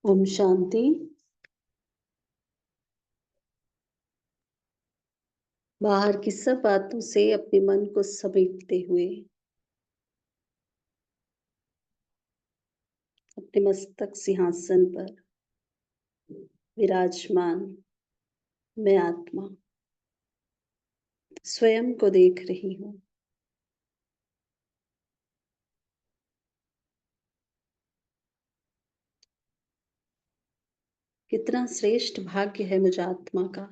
ओम शांति। बाहर की सब बातों से अपने मन को समेटते हुए अपने मस्तक सिंहासन पर विराजमान मैं आत्मा स्वयं को देख रही हूँ। कितना श्रेष्ठ भाग्य है मुझ आत्मा का,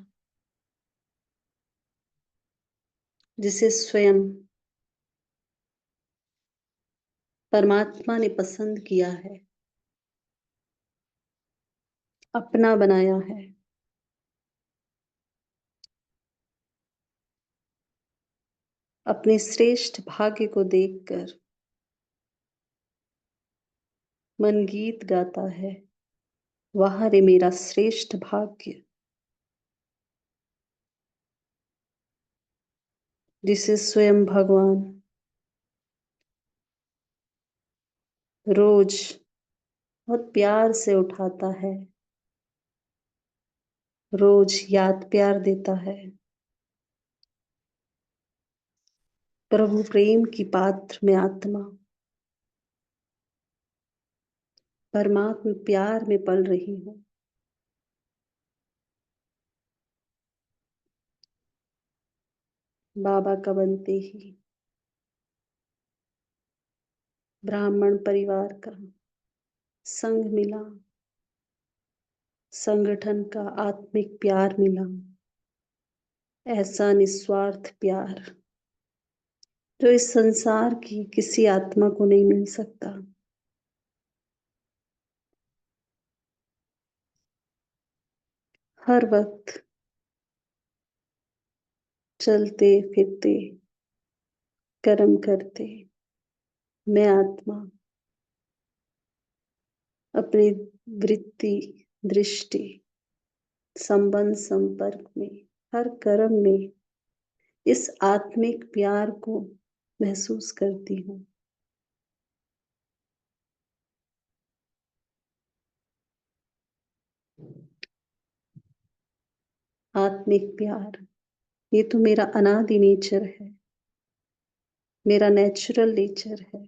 जिसे स्वयं परमात्मा ने पसंद किया है, अपना बनाया है। अपने श्रेष्ठ भाग्य को देखकर मन गीत गाता है, वाह रे मेरा श्रेष्ठ भाग्य, जिसे स्वयं भगवान रोज बहुत प्यार से उठाता है, रोज याद प्यार देता है। प्रभु प्रेम की पात्र में आत्मा परमात्मा प्यार में पल रही हूँ। बाबा का बनते ही ब्राह्मण परिवार का संग मिला, संगठन का आत्मिक प्यार मिला, ऐसा निस्वार्थ प्यार जो इस संसार की किसी आत्मा को नहीं मिल सकता। हर वक्त चलते फिरते कर्म करते मैं आत्मा अपनी वृत्ति, दृष्टि, संबंध, संपर्क में, हर कर्म में इस आत्मिक प्यार को महसूस करती हूँ। आत्मिक प्यार, ये तो मेरा अनादि नेचर है, मेरा नेचुरल नेचर है।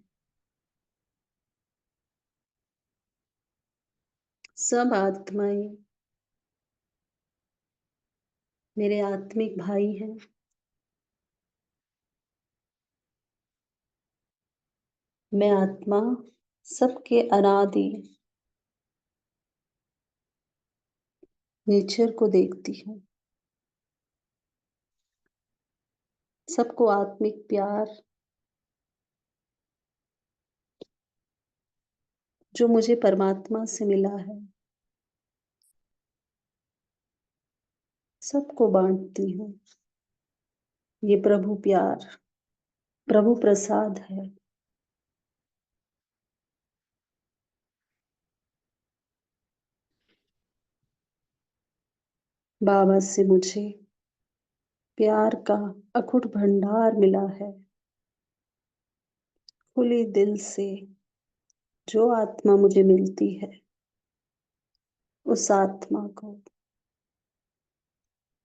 सब आत्माएं मेरे आत्मिक भाई हैं। मैं आत्मा सबके अनादि नेचर को देखती हूँ। सबको आत्मिक प्यार जो मुझे परमात्मा से मिला है, सबको बांटती हूँ। ये प्रभु प्यार, प्रभु प्रसाद है। बाबा से मुझे प्यार का अखुट भंडार मिला है। खुली दिल से जो आत्मा मुझे मिलती है, उस आत्मा को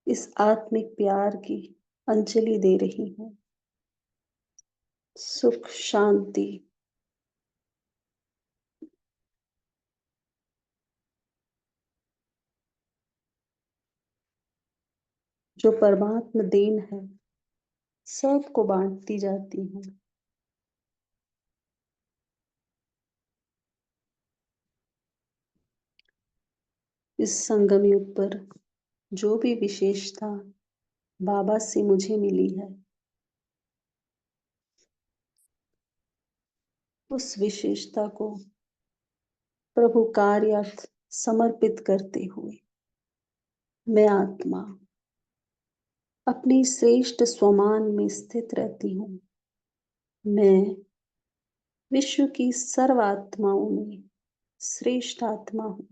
इस आत्मिक प्यार की अंजलि दे रही हूँ। सुख शांति जो परमात्मा देन है, सबको बांटती जाती हूँ। इस संगम युग पर जो भी विशेषता बाबा से मुझे मिली है, उस विशेषता को प्रभु कार्यार्थ समर्पित करते हुए मैं आत्मा अपनी श्रेष्ठ स्वमान में स्थित रहती हूँ। मैं विश्व की सर्व आत्माओं में श्रेष्ठ आत्मा हूँ।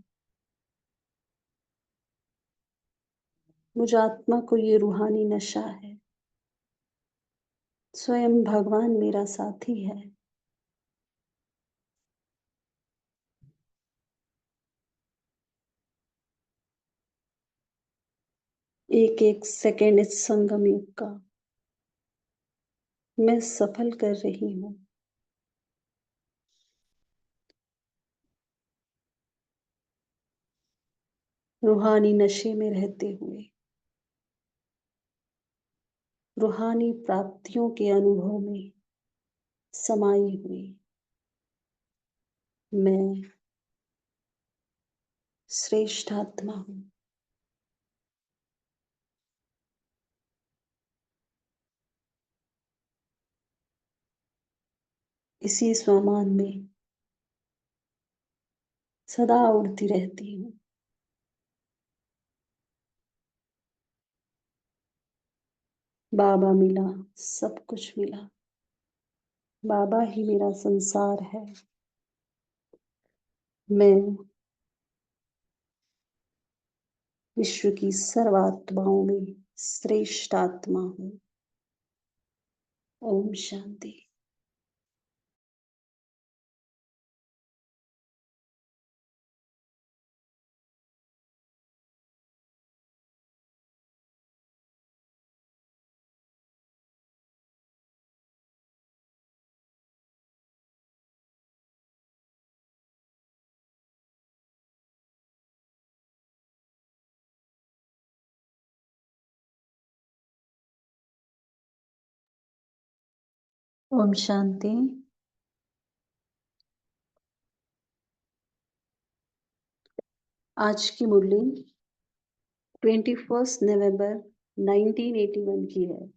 मुझ आत्मा को ये रूहानी नशा है। स्वयं भगवान मेरा साथी है। एक एक सेकेंड इस संगम युग का मैं सफल कर रही हूँ। रूहानी नशे में रहते हुए, रूहानी प्राप्तियों के अनुभव में समाई हुई मैं श्रेष्ठ आत्मा हूँ। इसी स्वमान में सदा उड़ती रहती हूँ। बाबा मिला, सब कुछ मिला। बाबा ही मेरा संसार है। मैं विश्व की सर्वात्माओं में श्रेष्ठ आत्मा हूँ। ओम शांति। ओम शांति। आज की मुरली 21 नवंबर 1981 की है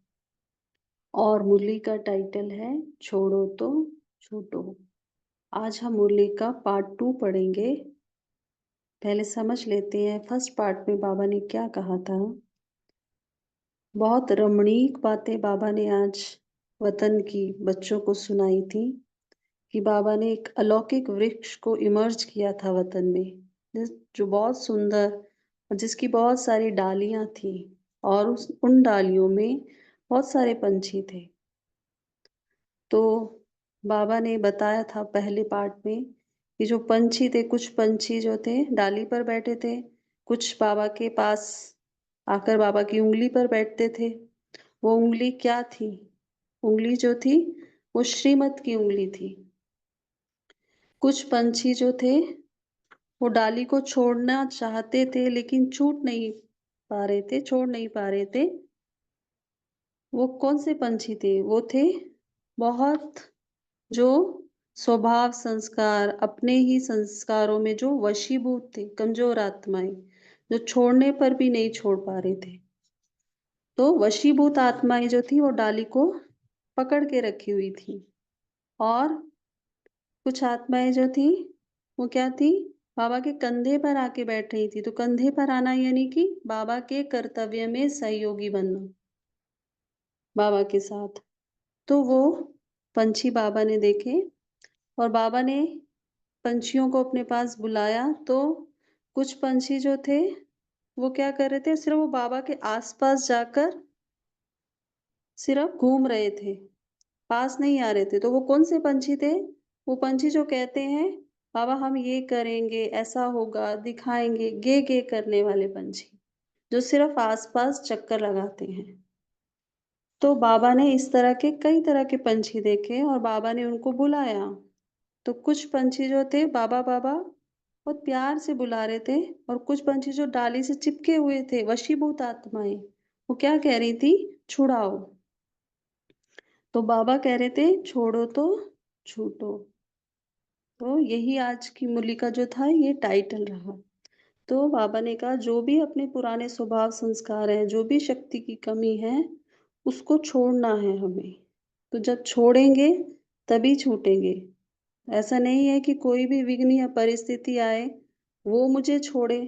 और मुरली का टाइटल है छोड़ो तो छूटो। आज हम मुरली का पार्ट 2 पढ़ेंगे। पहले समझ लेते हैं फर्स्ट पार्ट में बाबा ने क्या कहा था। बहुत रमणीक बातें बाबा ने आज वतन की बच्चों को सुनाई थी कि बाबा ने एक अलौकिक वृक्ष को इमर्ज किया था वतन में, जो बहुत सुंदर और जिसकी बहुत सारी डालियां थी और उन डालियों में बहुत सारे पंछी थे। तो बाबा ने बताया था पहले पार्ट में कि जो पंछी थे, कुछ पंछी जो थे डाली पर बैठे थे, कुछ बाबा के पास आकर बाबा की उंगली पर बैठते थे। वो उंगली क्या थी? उंगली जो थी वो श्रीमत की उंगली थी। कुछ पंछी जो थे वो डाली को छोड़ना चाहते थे लेकिन छूट नहीं पा रहे थे, छोड़ नहीं पा रहे थे। वो कौन से पंछी थे? वो थे बहुत जो स्वभाव संस्कार अपने ही संस्कारों में जो वशीभूत थे, कमजोर आत्माएं जो छोड़ने पर भी नहीं छोड़ पा रहे थे। तो वशीभूत आत्माएं जो थी वो डाली को पकड़ के रखी हुई थी और कुछ आत्माएं जो थी वो क्या थी? बाबा के कंधे पर आके बैठ रही थी। तो कंधे पर आना यानी कि बाबा के कर्तव्य में सहयोगी बनना बाबा के साथ। तो वो पंछी बाबा ने देखे और बाबा ने पंछियों को अपने पास बुलाया। तो कुछ पंछी जो थे वो क्या कर रहे थे? सिर्फ वो बाबा के आसपास जाकर सिर्फ घूम रहे थे, पास नहीं आ रहे थे। तो वो कौन से पंछी थे? वो पंछी जो कहते हैं बाबा हम ये करेंगे, ऐसा होगा, दिखाएंगे, गे गे करने वाले पंछी जो सिर्फ आसपास चक्कर लगाते हैं। तो बाबा ने इस तरह के कई तरह के पंछी देखे और बाबा ने उनको बुलाया। तो कुछ पंछी जो थे बाबा बाबा बहुत प्यार से बुला रहे थे और कुछ पंछी जो डाली से चिपके हुए थे, वशीभूत आत्माएं, वो क्या कह रही थी? छुड़ाओ। तो बाबा कह रहे थे छोड़ो तो छूटो। तो यही आज की मुरली का जो था ये टाइटल रहा। तो बाबा ने कहा जो भी अपने पुराने स्वभाव संस्कार हैं, जो भी शक्ति की कमी है, उसको छोड़ना है हमें। तो जब छोड़ेंगे तभी छूटेंगे। ऐसा नहीं है कि कोई भी विघ्न या परिस्थिति आए वो मुझे छोड़े।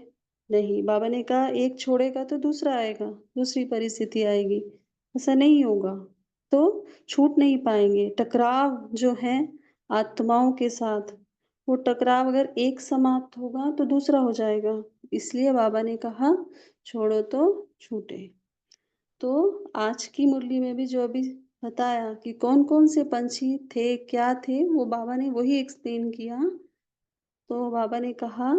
नहीं, बाबा ने कहा एक छोड़ेगा तो दूसरा आएगा, दूसरी परिस्थिति आएगी। ऐसा नहीं होगा तो छूट नहीं पाएंगे। टकराव जो है आत्माओं के साथ, वो टकराव अगर एक समाप्त होगा तो दूसरा हो जाएगा। इसलिए बाबा ने कहा छोड़ो तो छूटे। तो आज की मुरली में भी जो अभी बताया कि कौन कौन से पंछी थे, क्या थे, वो बाबा ने वही एक्सप्लेन किया। तो बाबा ने कहा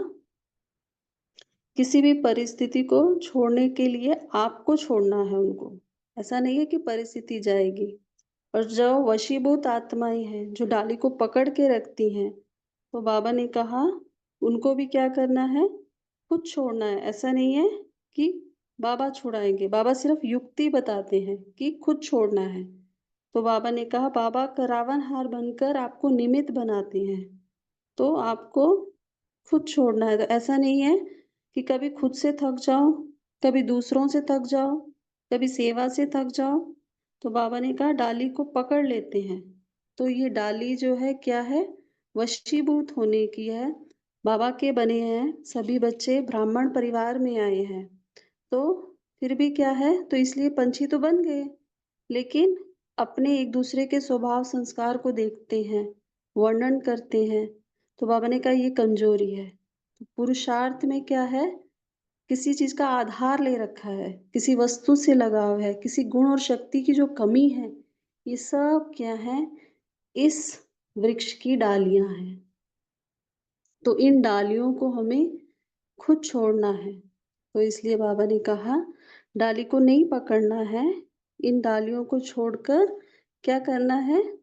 किसी भी परिस्थिति को छोड़ने के लिए आपको छोड़ना है उनको। ऐसा नहीं है कि परिस्थिति जाएगी। और जो वशीभूत आत्माएँ हैं, जो डाली को पकड़ के रखती हैं, तो बाबा ने कहा उनको भी क्या करना है? खुद छोड़ना है। ऐसा नहीं है कि बाबा छुड़ाएँगे, बाबा सिर्फ़ युक्ति बताते हैं कि खुद छोड़ना है। तो बाबा ने कहा बाबा करावनहार बनकर आपको निमित्त बनाते हैं, तो आपको खुद छोड़ना है। तो ऐसा नहीं है कि कभी खुद से थक जाओ, कभी दूसरों से थक जाओ, कभी सेवा से थक जाओ, तो बाबा ने कहा डाली को पकड़ लेते हैं। तो ये डाली जो है क्या है? वशीभूत होने की है। बाबा के बने हैं, सभी बच्चे ब्राह्मण परिवार में आए हैं। तो फिर भी क्या है? तो इसलिए पंछी तो बन गए, लेकिन अपने एक-दूसरे के स्वभाव संस्कार को देखते हैं, वर्णन करते हैं। तो बाबा ने कहा ये कमज़ोरी है। तो पुरुषार्थ में क्या है? किसी चीज़ का आधार ले रखा है, किसी वस्तु से लगाव है, किसी गुण और शक्ति की जो कमी है, ये सब क्या है? इस वृक्ष की डालियाँ हैं। तो इन डालियों को हमें खुद छोड़ना है। तो इसलिए बाबा ने कहा डाली को नहीं पकड़ना है, इन डालियों को छोड़कर क्या करना है?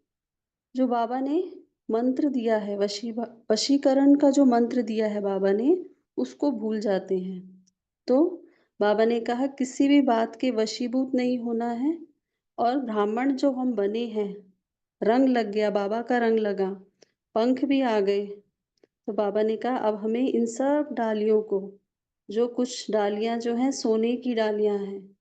जो बाबा ने मंत्र दिया है वशीकरण का जो मंत्र दिया है बाबा ने, उसको भूल जाते हैं। तो बाबा ने कहा किसी भी बात के वशीभूत नहीं होना है और ब्राह्मण जो हम बने हैं, रंग लग गया, बाबा का रंग लगा, पंख भी आ गए। तो बाबा ने कहा अब हमें इन सब डालियों को, जो कुछ डालियाँ जो हैं सोने की डालियाँ हैं,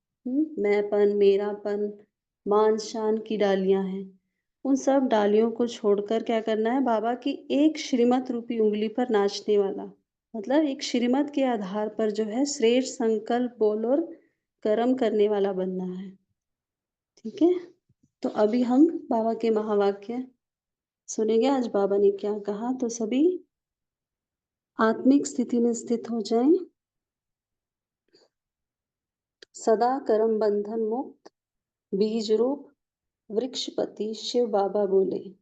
मैंपन, मेरापन, मान-शान की डालियाँ हैं। उन सब डालियों को छोड़कर क्या करना है? बाबा की एक श्रीमत रूपी उँगली पर नाचने वाला, मतलब एक श्रीमत के आधार पर जो है श्रेष्ठ संकल्प बोल और कर्म करने वाला बनना है। ठीक है? तो अभी हम बाबा के महावाक्य सुनेंगे। आज बाबा ने क्या कहा, तो सभी आत्मिक स्थिति में स्थित हो जाएं। सदा कर्म बंधन मुक्त बीज रूप वृक्षपति शिव बाबा बोले।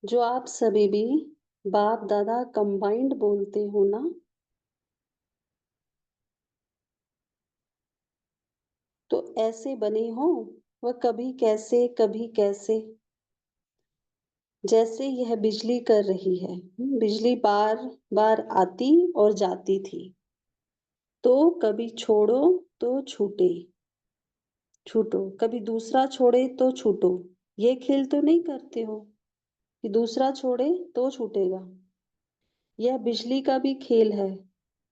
जो आप सभी भी बाप दादा कंबाइंड बोलते हो ना, तो ऐसे बने हो वह कभी कैसे कभी कैसे, जैसे यह बिजली कर रही है। बिजली बार बार आती और जाती थी, तो कभी छोड़ो तो छूटे, छूटो, कभी दूसरा छोड़े तो छूटो। ये खेल तो नहीं करते हो कि दूसरा छोड़े तो छूटेगा। यह बिजली का भी खेल है,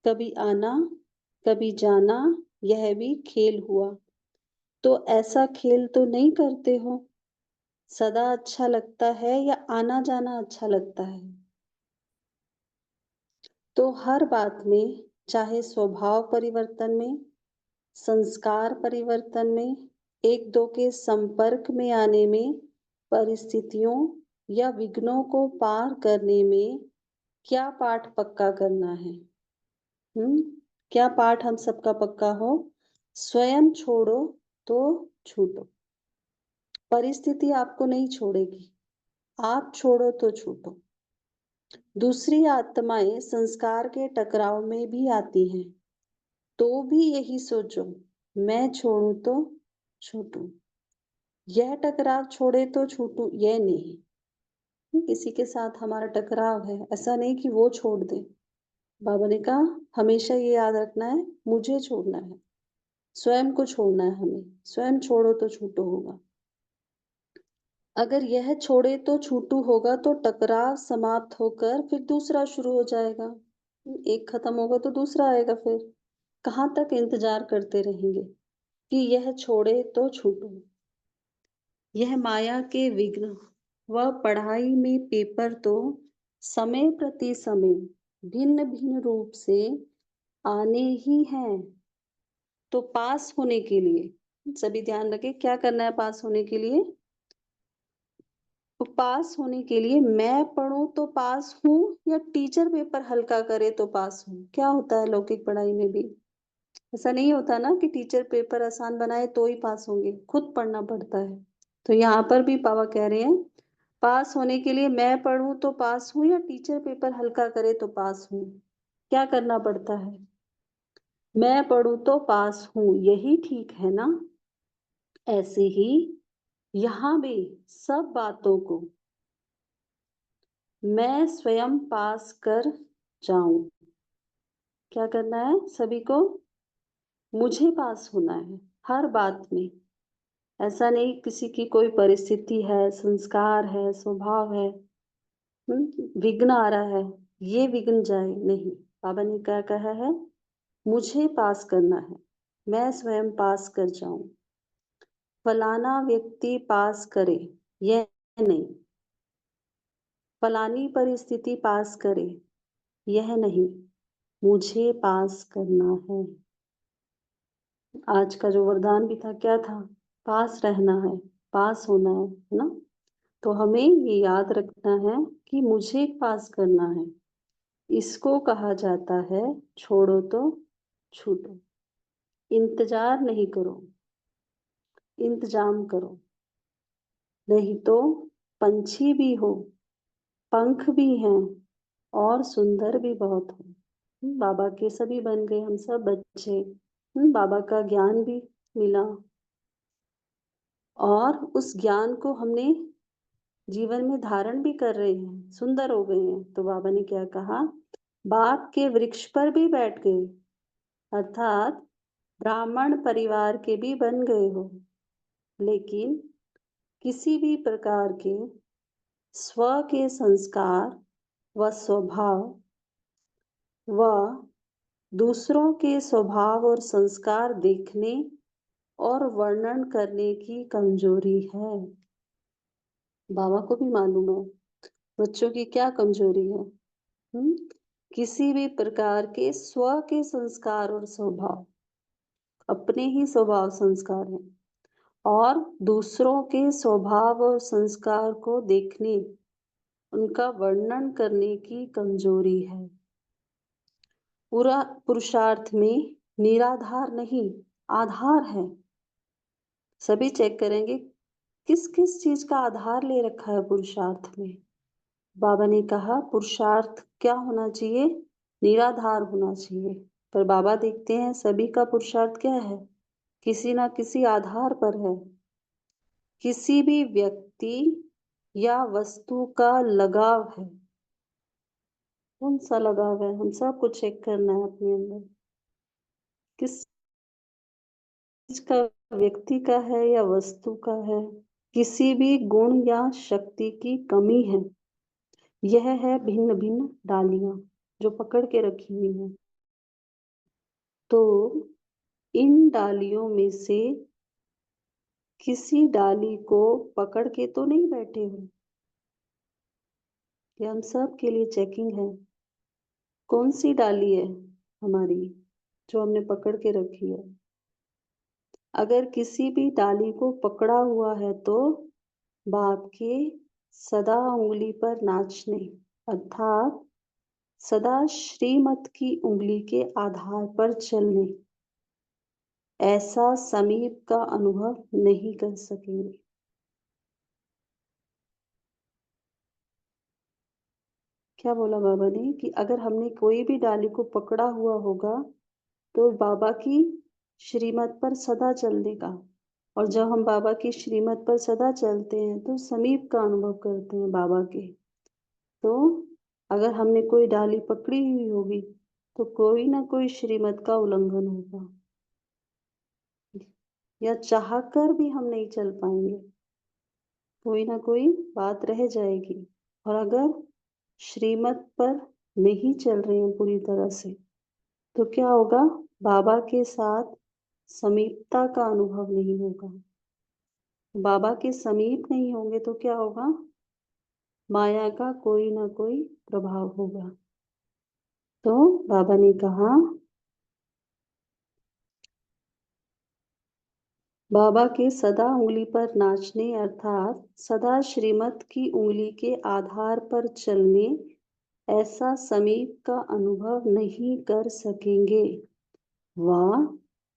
कभी आना कभी जाना, यह भी खेल हुआ। तो ऐसा खेल तो नहीं करते हो। सदा अच्छा लगता है या आना जाना अच्छा लगता है? तो हर बात में, चाहे स्वभाव परिवर्तन में, संस्कार परिवर्तन में, एक दो के संपर्क में आने में, परिस्थितियों या विघ्नों को पार करने में क्या पाठ पक्का करना है? क्या पाठ हम सबका पक्का हो? स्वयं छोड़ो तो छूटो। परिस्थिति आपको नहीं छोड़ेगी, आप छोड़ो तो छूटो। दूसरी आत्माएं संस्कार के टकराव में भी आती हैं, तो भी यही सोचो, मैं छोड़ूं तो छूटूं। यह टकराव छोड़े तो छूटूं, यह नहीं। किसी के साथ हमारा टकराव है, ऐसा नहीं कि वो छोड़ दे। बाबा ने कहा हमेशा ये याद रखना है, मुझे छोड़ना है, स्वयं को छोड़ना है हमें। स्वयं छोड़ो तो छूटो होगा। अगर यह छोड़े तो छूटू होगा तो टकराव समाप्त होकर फिर दूसरा शुरू हो जाएगा। एक खत्म होगा तो दूसरा आएगा फिर। कहाँ तक इंतजार करते रहेंगे कि यह छोड़े तो छूटू। यह माया के विघ्न व पढ़ाई में पेपर तो समय प्रति समय भिन्न भिन्न रूप से आने ही हैं। तो पास होने के लिए सभी ध्यान रखें, क्या करना है पास होने के लिए? तो पास होने के लिए मैं पढ़ूं तो पास हूं या टीचर पेपर हल्का करे तो पास हूं? क्या होता है लौकिक पढ़ाई में भी? ऐसा नहीं होता ना कि टीचर पेपर आसान बनाए तो ही पास होंगे, खुद पढ़ना पड़ता है। तो यहाँ पर भी बाबा कह रहे हैं पास होने के लिए मैं पढ़ूँ तो पास हूँ या टीचर पेपर हल्का करे तो पास हूँ? क्या करना पड़ता है? मैं पढ़ूँ तो पास हूँ, यही ठीक है ना? ऐसे ही यहाँ भी सब बातों को मैं स्वयं पास कर जाऊँ। क्या करना है सभी को? मुझे पास होना है, हर बात में। ऐसा नहीं किसी की कोई परिस्थिति है, संस्कार है, स्वभाव है, विघ्न आ रहा है, ये विघ्न जाए, नहीं। बाबा ने क्या कहा है? मुझे पास करना है, मैं स्वयं पास कर जाऊँ। फलाना व्यक्ति पास करे, यह नहीं। फलानी परिस्थिति पास करे, यह नहीं। मुझे पास करना है। आज का जो वरदान भी था क्या था? पास रहना है, पास होना है ना? तो हमें ये याद रखना है कि मुझे पास करना है। इसको कहा जाता है छोड़ो तो छूटो। इंतजार नहीं करो, इंतजाम करो। नहीं तो पंछी भी हो, पंख भी हैं और सुंदर भी बहुत हो। बाबा के सभी बन गए हम सब बच्चे। बाबा का ज्ञान भी मिला और उस ज्ञान को हमने जीवन में धारण भी कर रहे हैं, सुंदर हो गए हैं। तो बाबा ने क्या कहा? बाप के वृक्ष पर भी बैठ गए, अर्थात ब्राह्मण परिवार के भी बन गए हो, लेकिन किसी भी प्रकार के स्व के संस्कार व स्वभाव व दूसरों के स्वभाव और संस्कार देखने और वर्णन करने की कमजोरी है। बाबा को भी मालूम है बच्चों की क्या कमजोरी है। किसी भी प्रकार के स्व के संस्कार और स्वभाव, अपने ही स्वभाव संस्कार हैं, और दूसरों के स्वभाव और संस्कार को देखने, उनका वर्णन करने की कमजोरी है। पूरा पुरुषार्थ में निराधार नहीं, आधार है। सभी चेक करेंगे किस किस चीज का आधार ले रखा है पुरुषार्थ में। बाबा ने कहा पुरुषार्थ क्या होना चाहिए? निराधार होना चाहिए। पर बाबा देखते हैं सभी का पुरुषार्थ क्या है? किसी ना किसी आधार पर है। किसी भी व्यक्ति या वस्तु का लगाव है। कौन सा लगाव है? हम सबको चेक करना है अपने अंदर। किस चीज का, व्यक्ति का है या वस्तु का है? किसी भी गुण या शक्ति की कमी है। यह है भिन्न भिन्न डालियां जो पकड़ के रखी हुई हैं। तो इन डालियों में से किसी डाली को पकड़ के तो नहीं बैठे हो। ये हम सब के लिए चेकिंग है। कौन सी डाली है हमारी जो हमने पकड़ के रखी है? अगर किसी भी डाली को पकड़ा हुआ है तो बाप के सदा उंगली पर नाचने, अर्थात सदा श्रीमत की उंगली के आधार पर चलने, ऐसा समीप का अनुभव नहीं कर सकेंगे। क्या बोला बाबा ने? कि अगर हमने कोई भी डाली को पकड़ा हुआ होगा तो बाबा की श्रीमत पर सदा चलने का, और जब हम बाबा की श्रीमत पर सदा चलते हैं तो समीप का अनुभव करते हैं बाबा के। तो अगर हमने कोई डाली पकड़ी हुई होगी तो कोई ना कोई श्रीमत का उल्लंघन होगा, या चाहकर भी हम नहीं चल पाएंगे, कोई ना कोई बात रह जाएगी। और अगर श्रीमत पर नहीं चल रहे हैं पूरी तरह से तो क्या होगा? बाबा के साथ समीपता का अनुभव नहीं होगा। बाबा के समीप नहीं होंगे तो क्या होगा? माया का कोई ना कोई प्रभाव होगा। तो बाबा ने कहा बाबा के सदा उंगली पर नाचने, अर्थात सदा श्रीमत की उंगली के आधार पर चलने, ऐसा समीप का अनुभव नहीं कर सकेंगे। वह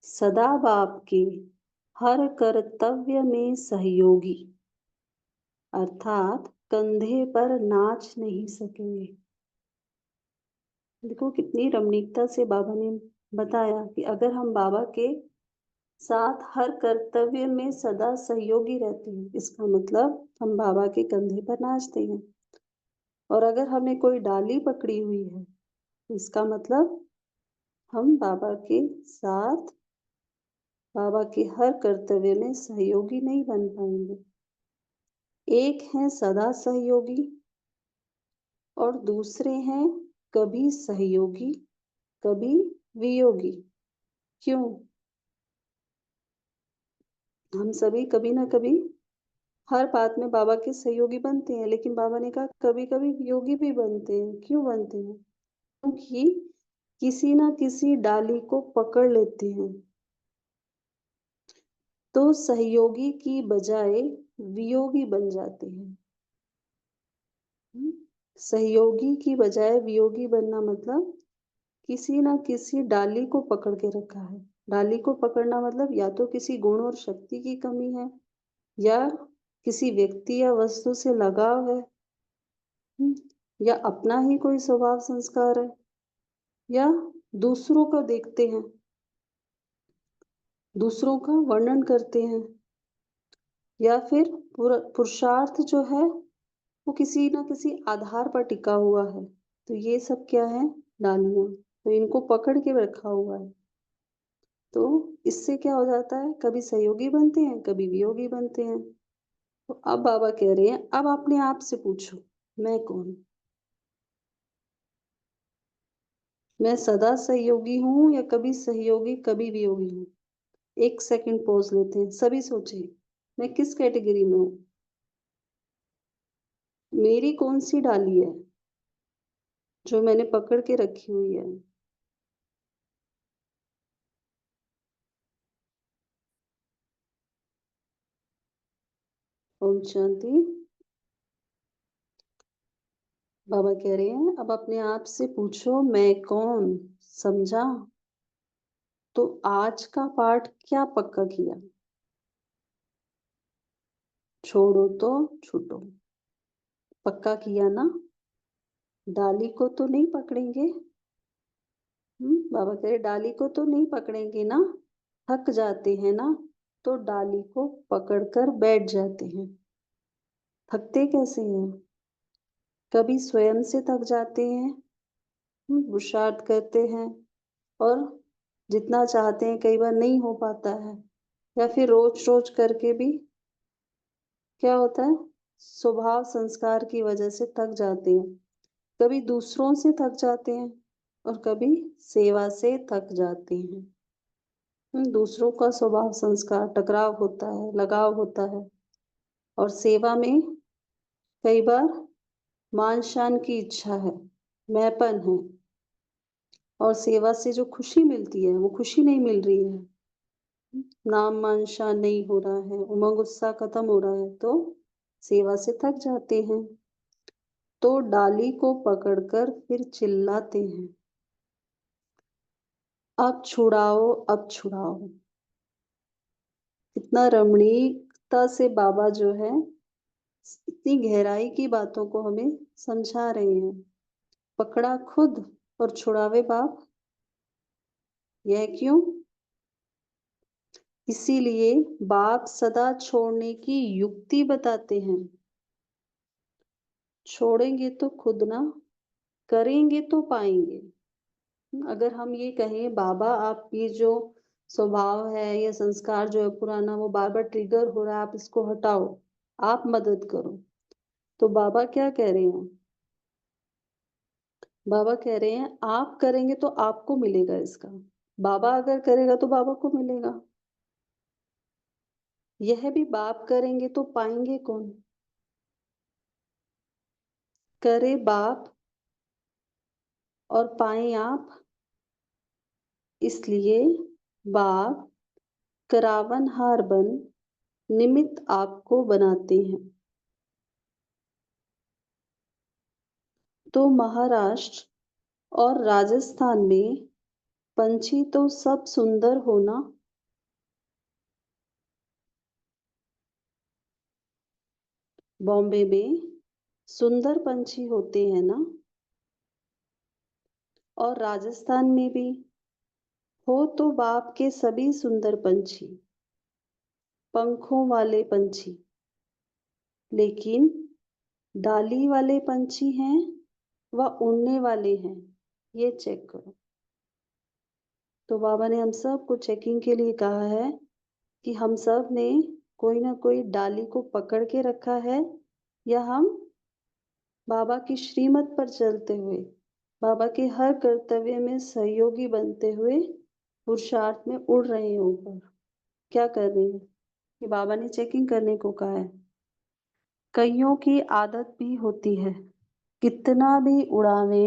सदा बाप के हर कर्तव्य में सहयोगी, अर्थात कंधे पर नाच नहीं सकेंगे। देखो कितनी रमणीकता से बाबा ने बताया कि अगर हम बाबा के साथ हर कर्तव्य में सदा सहयोगी रहते हैं, इसका मतलब हम बाबा के कंधे पर नाचते हैं। और अगर हमें कोई डाली पकड़ी हुई है, इसका मतलब हम बाबा के साथ बाबा के हर कर्तव्य में सहयोगी नहीं बन पाएंगे। एक हैं सदा सहयोगी और दूसरे हैं कभी सहयोगी कभी वियोगी। क्यों? हम सभी कभी ना कभी हर बात में बाबा के सहयोगी बनते हैं, लेकिन बाबा ने कहा कभी कभी वियोगी भी बनते हैं। क्यों बनते हैं? क्योंकि किसी ना किसी डाली को पकड़ लेते हैं, तो सहयोगी की बजाय वियोगी बन जाते हैं। सहयोगी की बजाय वियोगी बनना मतलब किसी ना किसी डाली को पकड़ के रखा है। डाली को पकड़ना मतलब या तो किसी गुण और शक्ति की कमी है, या किसी व्यक्ति या वस्तु से लगाव है, या अपना ही कोई स्वभाव संस्कार है, या दूसरों का देखते हैं, दूसरों का वर्णन करते हैं, या फिर पुरुषार्थ जो है वो किसी ना किसी आधार पर टिका हुआ है। तो ये सब क्या है? डालियां। तो इनको पकड़ के रखा हुआ है, तो इससे क्या हो जाता है, कभी सहयोगी बनते हैं कभी वियोगी बनते हैं। तो अब बाबा कह रहे हैं अब अपने आप से पूछो, मैं कौन? मैं सदा सहयोगी हूँ या कभी सहयोगी कभी वियोगी हूँ? एक सेकंड पॉज लेते हैं, सभी सोचें मैं किस कैटेगरी में हूँ? मेरी कौन सी डाली है जो मैंने पकड़ के रखी हुई है? ओम शांति। बाबा कह रहे हैं अब अपने आप से पूछो मैं कौन? समझा? तो आज का पाठ क्या पक्का किया? छोड़ो तो छूटो। पक्का किया ना? डाली को तो नहीं पकड़ेंगे। बाबा कह रहे डाली को तो नहीं पकड़ेंगे ना? थक जाते हैं ना, तो डाली को पकड़कर बैठ जाते हैं। थकते कैसे हैं? कभी स्वयं से थक जाते हैं, पुरुषार्थ करते हैं और जितना चाहते हैं कई बार नहीं हो पाता है, या फिर रोज रोज करके भी क्या होता है, स्वभाव संस्कार की वजह से थक जाते हैं। कभी दूसरों से थक जाते हैं और कभी सेवा से थक जाते हैं। दूसरों का स्वभाव संस्कार टकराव होता है, लगाव होता है, और सेवा में कई बार मान शान की इच्छा है, मैंपन है, और सेवा से जो खुशी मिलती है वो खुशी नहीं मिल रही है, नाम मान शान नहीं हो रहा है, उमंग उत्साह खत्म हो रहा है, तो सेवा से थक जाते हैं। तो डाली को पकड़कर फिर चिल्लाते हैं, अब छुड़ाओ अब छुड़ाओ। इतना रमणीकता से बाबा जो है इतनी गहराई की बातों को हमें समझा रहे हैं। पकड़ा खुद और छुड़ावे बाप। यह क्यों? इसीलिए बाप सदा छोड़ने की युक्ति बताते हैं। छोड़ेंगे तो खुद ना, करेंगे तो पाएंगे। अगर हम ये कहें बाबा आप ये जो स्वभाव है या संस्कार जो है पुराना वो बार बार ट्रिगर हो रहा है, आप इसको हटाओ, आप मदद करो, तो बाबा क्या कह रहे हैं? बाबा कह रहे हैं आप करेंगे तो आपको मिलेगा इसका। बाबा अगर करेगा तो बाबा को मिलेगा। यह भी बाप करेंगे तो पाएंगे कौन? करे बाप और पाए आप। इसलिए बाप करावनहार बन निमित्त आपको बनाते हैं। तो महाराष्ट्र और राजस्थान में पंछी तो सब सुंदर होना, बॉम्बे में सुंदर पंछी होते हैं ना। और राजस्थान में भी हो तो बाप के सभी सुंदर पंछी, पंखों वाले पंछी, लेकिन डाली वाले पंछी हैं व उड़ने वाले हैं, ये चेक करो। तो बाबा ने हम सब को चेकिंग के लिए कहा है कि हम सब ने कोई ना कोई डाली को पकड़ के रखा है, या हम बाबा की श्रीमत पर चलते हुए बाबा के हर कर्तव्य में सहयोगी बनते हुए पुरुषार्थ में उड़ रहे हैं ऊपर। क्या कर रहे हैं, ये बाबा ने चेकिंग करने को कहा है। कईयों की आदत भी होती है, कितना भी उड़ावे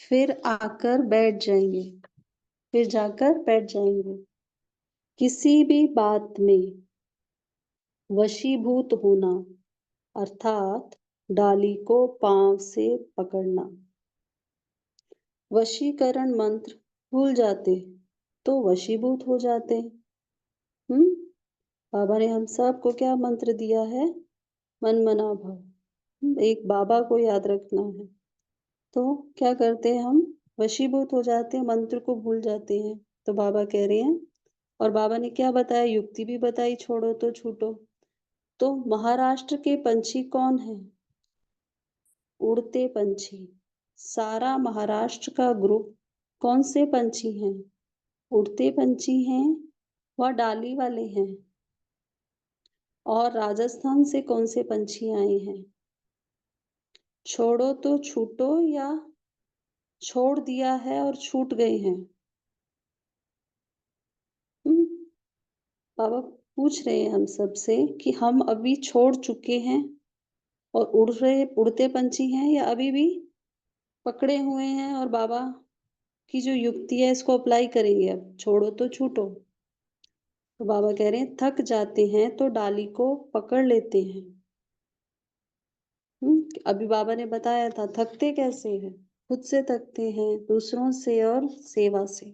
फिर आकर बैठ जाएंगे, फिर जाकर बैठ जाएंगे। किसी भी बात में वशीभूत होना, अर्थात डाली को पांव से पकड़ना। वशीकरण मंत्र भूल जाते तो वशीभूत हो जाते। बाबा ने हम सबको क्या मंत्र दिया है, मन मना भव। एक बाबा को याद रखना है, तो क्या करते हैं हम, वशीभूत हो जाते हैं, मंत्र को भूल जाते हैं। तो बाबा कह रहे हैं, और बाबा ने क्या बताया, युक्ति भी बताई, छोड़ो तो छूटो। तो महाराष्ट्र के पंछी कौन है, उड़ते पंछी। सारा महाराष्ट्र का ग्रुप कौन से पंछी हैं, उड़ते पंछी हैं व डाली वाले हैं। और राजस्थान से कौन से पंछी आए हैं, छोड़ो तो छूटो या छोड़ दिया है और छूट गए हैं। हम्म, बाबा पूछ रहे हैं हम सब से कि हम अभी छोड़ चुके हैं और उड़ते पंछी हैं, या अभी भी पकड़े हुए हैं और बाबा की जो युक्ति है इसको अप्लाई करेंगे। अब छोड़ो तो छूटो। तो बाबा कह रहे हैं, थक जाते हैं तो डाली को पकड़ लेते हैं। अभी बाबा ने बताया था थकते कैसे हैं, खुद से थकते हैं, दूसरों से और सेवा से,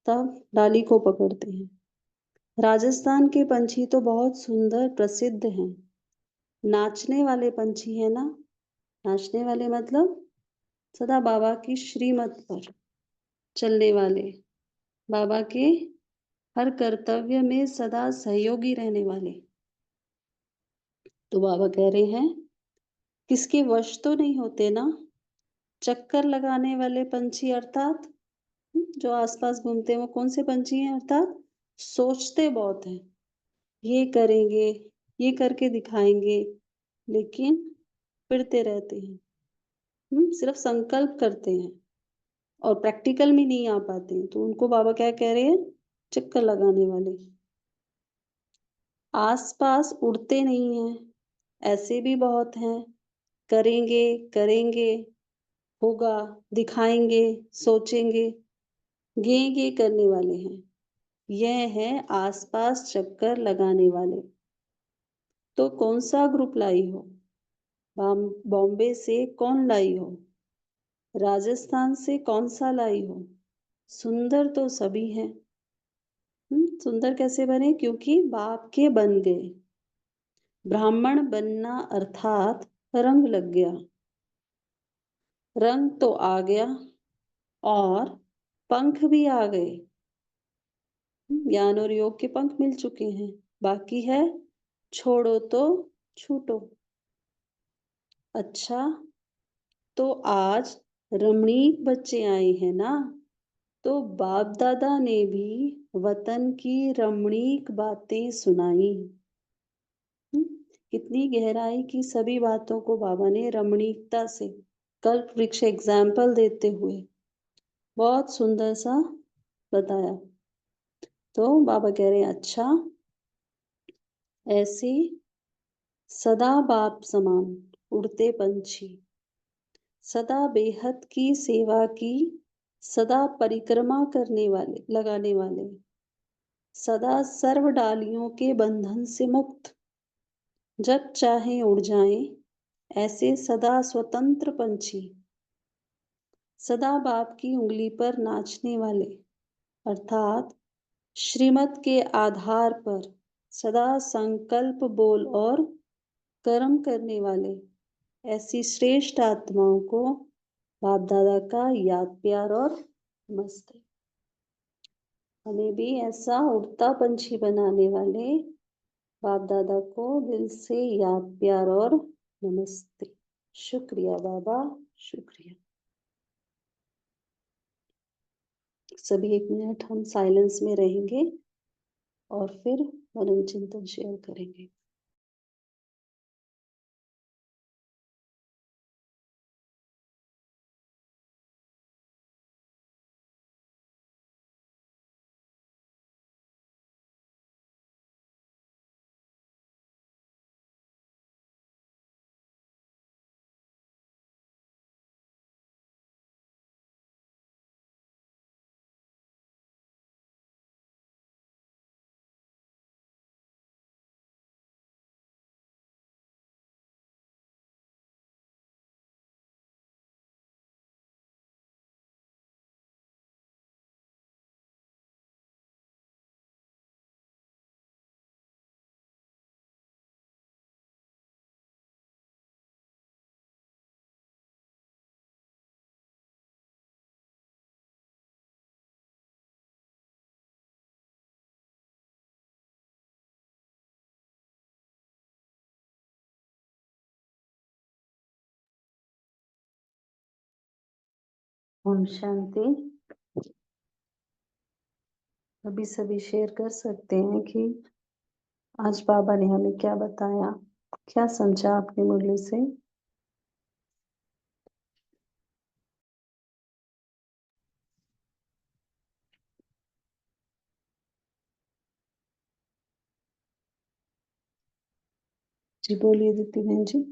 तब डाली को पकड़ते हैं। राजस्थान के पंछी तो बहुत सुंदर प्रसिद्ध हैं। नाचने वाले पंछी है ना, नाचने वाले मतलब सदा बाबा की श्रीमत पर चलने वाले, बाबा के हर कर्तव्य में सदा सहयोगी रहने वाले। तो बाबा कह रहे हैं, किसके वश तो नहीं होते ना। चक्कर लगाने वाले पंछी अर्थात जो आसपास घूमते हैं वो कौन से पंछी हैं, अर्थात सोचते बहुत हैं, ये करेंगे, ये करके दिखाएंगे, लेकिन फिरते रहते हैं। सिर्फ संकल्प करते हैं और प्रैक्टिकल में नहीं आ पाते हैं, तो उनको बाबा क्या कह रहे हैं, चक्कर लगाने वाले। आसपास उड़ते नहीं हैं, ऐसे भी बहुत हैं, करेंगे करेंगे, होगा, दिखाएंगे, सोचेंगे, गे करने वाले हैं। यह है आसपास चक्कर लगाने वाले। तो कौन सा ग्रुप लाई हो, बॉम्बे से कौन लाई हो, राजस्थान से कौन सा लाई हो, सुंदर तो सभी हैं। सुंदर कैसे बने, क्योंकि बाप के बन गए। ब्राह्मण बनना अर्थात रंग लग गया, रंग तो आ गया और पंख भी आ गए। ज्ञान और योग के पंख मिल चुके हैं, बाकी है छोड़ो तो छूटो। अच्छा, तो आज रमणीक बच्चे आए हैं ना, तो बाप दादा ने भी वतन की रमणीक बातें सुनाई। कितनी गहराई की सभी बातों को बाबा ने रमणीकता से, कल्प वृक्ष एग्जाम्पल देते हुए बहुत सुंदर सा बताया। तो बाबा कह रहे हैं, अच्छा ऐसे सदा बाप समान उड़ते पंछी, सदा बेहद की सेवा की, सदा परिक्रमा करने वाले, लगाने वाले, सदा सर्व डालियों के बंधन से मुक्त, जब चाहे उड़ जाएं, ऐसे सदा स्वतंत्र पंछी, सदा बाप की उंगली पर नाचने वाले, अर्थात श्रीमत के आधार पर सदा संकल्प बोल और कर्म करने वाले, ऐसी श्रेष्ठ आत्माओं को बाप दादा का याद प्यार और नमस्ते। हमें भी ऐसा उड़ता पंछी बनाने वाले बाप दादा को दिल से याद प्यार और नमस्ते। शुक्रिया बाबा, शुक्रिया। सभी 1 मिनट हम साइलेंस में रहेंगे और फिर मनन चिंतन शेयर करेंगे। ओम शांति। अभी सभी शेयर कर सकते हैं कि आज बाबा ने हमें क्या बताया, क्या समझा आपने मुरली से। जी बोलिए दीप्ति बहन जी।